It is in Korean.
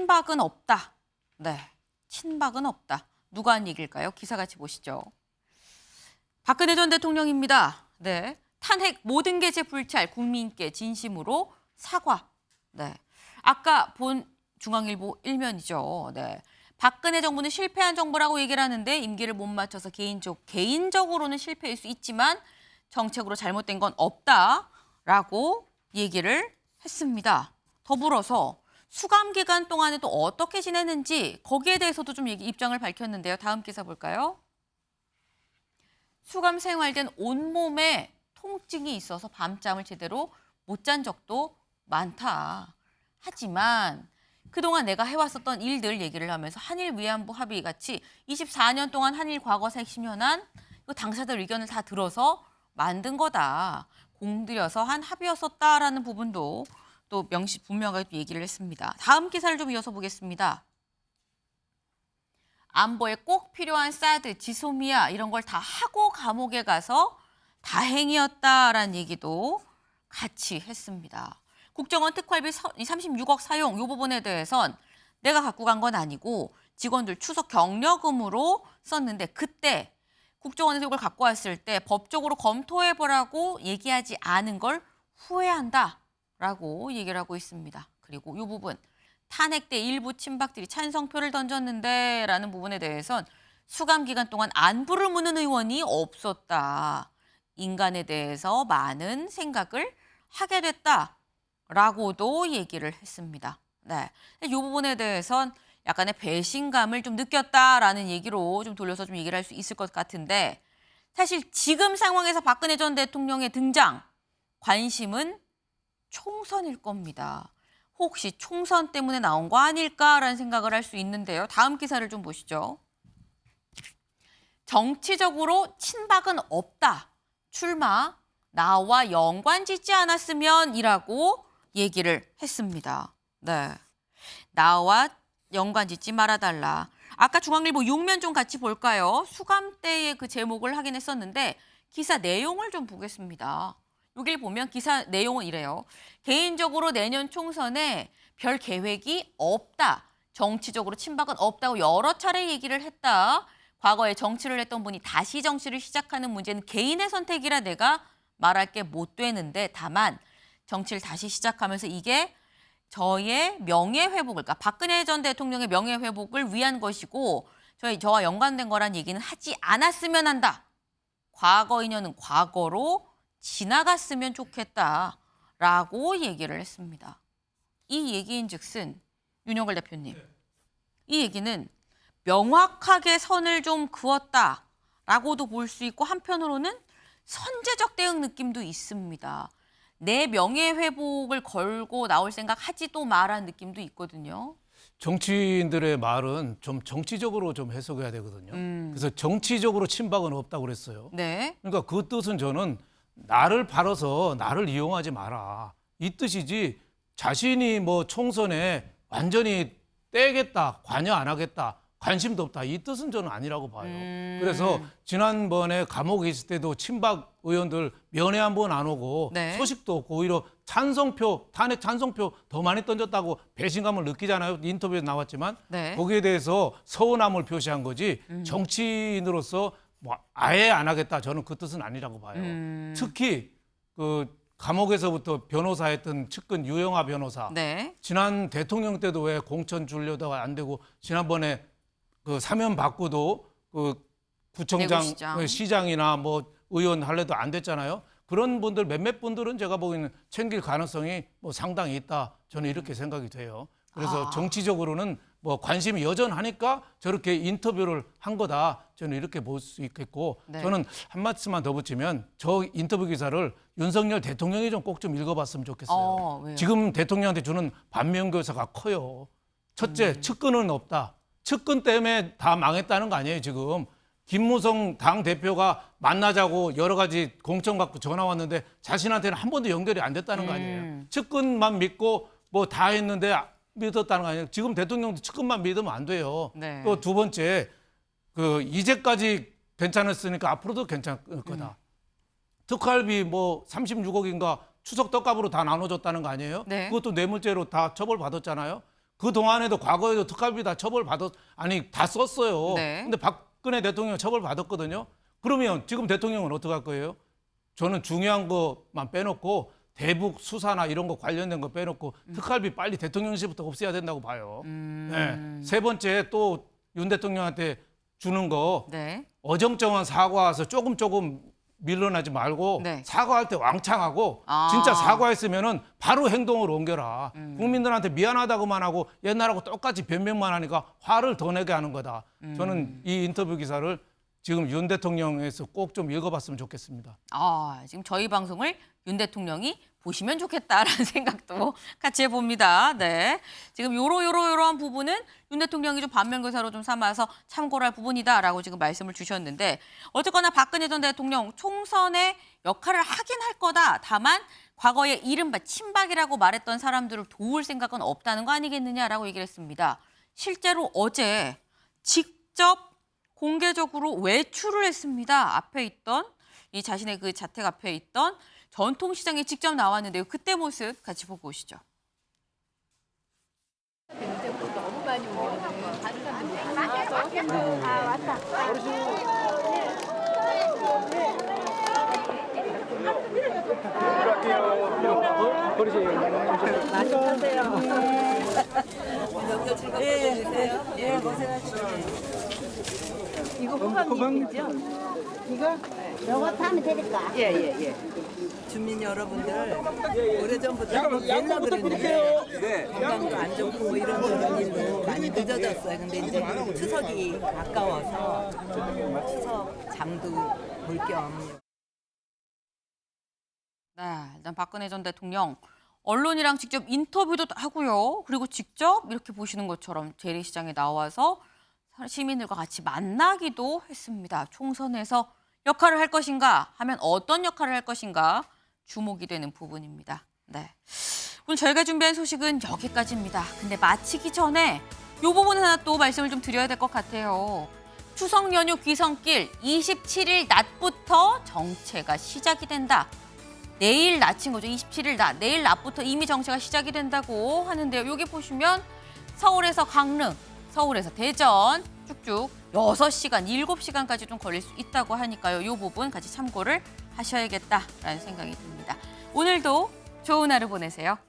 친박은 없다. 네, 친박은 없다. 누가 한 얘기일까요? 기사 같이 보시죠. 박근혜 전 대통령입니다. 네, 탄핵 모든 게 재불찰 국민께 진심으로 사과. 네, 아까 본 중앙일보 1면이죠. 네, 박근혜 정부는 실패한 정부라고 얘기를 하는데 임기를 못 맞춰서 개인적으로는 실패일 수 있지만 정책으로 잘못된 건 없다라고 얘기를 했습니다. 더불어서 수감 기간 동안에 또 어떻게 지냈는지 거기에 대해서도 좀 입장을 밝혔는데요. 다음 기사 볼까요? 수감 생활된 온몸에 통증이 있어서 밤잠을 제대로 못 잔 적도 많다. 하지만 그동안 내가 해왔었던 일들 얘기를 하면서 한일 위안부 합의 같이 24년 동안 한일 과거사 핵심현안 당사자들 의견을 다 들어서 만든 거다. 공들여서 한 합의였었다라는 부분도 또 분명하게 또 얘기를 했습니다. 다음 기사를 좀 이어서 보겠습니다. 안보에 꼭 필요한 사드, 지소미아 이런 걸 다 하고 감옥에 가서 다행이었다라는 얘기도 같이 했습니다. 국정원 특활비 36억 사용 이 부분에 대해선 내가 갖고 간 건 아니고 직원들 추석 격려금으로 썼는데 그때 국정원에서 이걸 갖고 왔을 때 법적으로 검토해보라고 얘기하지 않은 걸 후회한다라고 얘기를 하고 있습니다. 그리고 이 부분 탄핵 때 일부 친박들이 찬성표를 던졌는데 라는 부분에 대해선 수감 기간 동안 안부를 묻는 의원이 없었다. 인간에 대해서 많은 생각을 하게 됐다라고도 얘기를 했습니다. 네, 이 부분에 대해선 약간의 배신감을 좀 느꼈다라는 얘기로 좀 돌려서 좀 얘기를 할 수 있을 것 같은데 사실 지금 상황에서 박근혜 전 대통령의 등장 관심은 총선일 겁니다. 혹시 총선 때문에 나온 거 아닐까라는 생각을 할 수 있는데요. 다음 기사를 좀 보시죠. 정치적으로 친박은 없다. 출마 나와 연관 짓지 않았으면이라고 얘기를 했습니다. 네, 나와 연관 짓지 말아달라. 아까 중앙일보 6면 좀 같이 볼까요? 수감 때의 그 제목을 하긴 했었는데 기사 내용을 좀 보겠습니다. 여기를 보면 기사 내용은 이래요. 개인적으로 내년 총선에 별 계획이 없다. 정치적으로 친박은 없다고 여러 차례 얘기를 했다. 과거에 정치를 했던 분이 다시 정치를 시작하는 문제는 개인의 선택이라 내가 말할 게 못 되는데 다만 정치를 다시 시작하면서 이게 저의 명예회복을, 그러니까 박근혜 전 대통령의 명예회복을 위한 것이고 저와 연관된 거란 얘기는 하지 않았으면 한다. 과거 인연은 과거로 지나갔으면 좋겠다라고 얘기를 했습니다. 이 얘기인즉슨 윤영걸 대표님, 이 얘기는 명확하게 선을 좀 그었다라고도 볼 수 있고 한편으로는 선제적 대응 느낌도 있습니다. 내 명예회복을 걸고 나올 생각 하지도 마란 느낌도 있거든요. 정치인들의 말은 좀 정치적으로 좀 해석해야 되거든요. 그래서 정치적으로 친박은 없다고 그랬어요. 네. 그러니까 그 뜻은 저는 나를 팔아서 나를 이용하지 마라. 이 뜻이지 자신이 뭐 총선에 완전히 떼겠다, 관여 안 하겠다, 관심도 없다. 이 뜻은 저는 아니라고 봐요. 그래서 지난번에 감옥에 있을 때도 친박 의원들 면회 한 번 안 오고 네. 소식도 없고 오히려 찬성표, 탄핵 찬성표 더 많이 던졌다고 배신감을 느끼잖아요. 인터뷰에 나왔지만 네. 거기에 대해서 서운함을 표시한 거지 정치인으로서 뭐 아예 안 하겠다. 저는 그 뜻은 아니라고 봐요. 특히 그 감옥에서부터 변호사했던 측근 유영하 변호사. 네. 지난 대통령 때도 왜 공천 주려다가 안 되고 지난번에 그 사면 받고도 그 구청장, 대구시장. 시장이나 뭐 의원 할래도 안 됐잖아요. 그런 분들 몇몇 분들은 제가 보기에는 챙길 가능성이 뭐 상당히 있다. 저는 이렇게 생각이 돼요. 그래서 정치적으로는 뭐 관심이 여전하니까 저렇게 인터뷰를 한 거다. 저는 이렇게 볼 수 있겠고 네. 저는 한 말씀만 더 붙이면 저 인터뷰 기사를 윤석열 대통령이 좀 꼭 좀 읽어봤으면 좋겠어요. 왜요? 지금 대통령한테 주는 반면교사가 커요. 첫째, 측근은 없다. 측근 때문에 다 망했다는 거 아니에요, 지금. 김무성 당대표가 만나자고 여러 가지 공천 갖고 전화 왔는데 자신한테는 한 번도 연결이 안 됐다는 거 아니에요. 측근만 믿고 뭐 다 했는데 믿었다는 거 아니에요. 지금 대통령도 측근만 믿으면 안 돼요. 네. 또 두 번째, 그 이제까지 괜찮았으니까 앞으로도 괜찮을 거다. 특활비 뭐 36억인가 추석 떡값으로 다 나눠줬다는 거 아니에요? 네. 그것도 뇌물죄로 다 처벌받았잖아요. 그 동안에도 과거에도 특활비 다 다 썼어요. 네. 근데 박근혜 대통령 처벌 받았거든요. 그러면 지금 대통령은 어떻게 할 거예요? 저는 중요한 것만 빼놓고 대북 수사나 이런 거 관련된 거 빼놓고 특활비 빨리 대통령실부터 없애야 된다고 봐요. 네. 세 번째 또 윤 대통령한테 주는 거 네. 어정쩡한 사과와서 조금 밀려나지 말고 네. 사과할 때 왕창하고 아. 진짜 사과했으면은 바로 행동으로 옮겨라. 국민들한테 미안하다고만 하고 옛날하고 똑같이 변명만 하니까 화를 더 내게 하는 거다. 저는 이 인터뷰 기사를 지금 윤 대통령에서 꼭 좀 읽어봤으면 좋겠습니다. 지금 저희 방송을 윤 대통령이 보시면 좋겠다라는 생각도 같이 해봅니다. 네. 지금 요러한 부분은 윤 대통령이 좀 반면교사로 좀 삼아서 참고를 할 부분이다라고 지금 말씀을 주셨는데 어쨌거나 박근혜 전 대통령 총선의 역할을 하긴 할 거다. 다만 과거에 이른바 친박이라고 말했던 사람들을 도울 생각은 없다는 거 아니겠느냐라고 얘기를 했습니다. 실제로 어제 직접 공개적으로 외출을 했습니다. 앞에 있던 이 자신의 그 자택 앞에 있던 전통시장에 직접 나왔는데요. 그때 모습 같이 보고 오시죠. 너무 많이 오거든요. 다른 사람들이 왔다. 예, 고생하시네요. 이거 호박잎이죠? 이거 요거 타면 되니까. 예. 주민 여러분들 오래전부터 맨날 그랬는데 건강도 안 좋고 뭐 이런 일로 많이 늦어졌어요. 근데 이제 추석이 가까워서 추석 장도 볼 겸. 네, 일단 박근혜 전 대통령 언론이랑 직접 인터뷰도 하고요. 그리고 직접 이렇게 보시는 것처럼 재래시장에 나와서 시민들과 같이 만나기도 했습니다. 총선에서 역할을 할 것인가 하면 어떤 역할을 할 것인가 주목이 되는 부분입니다. 네, 오늘 저희가 준비한 소식은 여기까지입니다. 근데 마치기 전에 이 부분 하나 또 말씀을 좀 드려야 될 것 같아요. 추석 연휴 귀성길 27일 낮부터 정체가 시작이 된다. 내일 낮인 거죠. 27일 낮. 내일 낮부터 이미 정체가 시작이 된다고 하는데요. 여기 보시면 서울에서 강릉, 서울에서 대전 쭉쭉 6시간, 7시간까지 좀 걸릴 수 있다고 하니까요. 이 부분 같이 참고를 하셔야겠다라는 생각이 듭니다. 오늘도 좋은 하루 보내세요.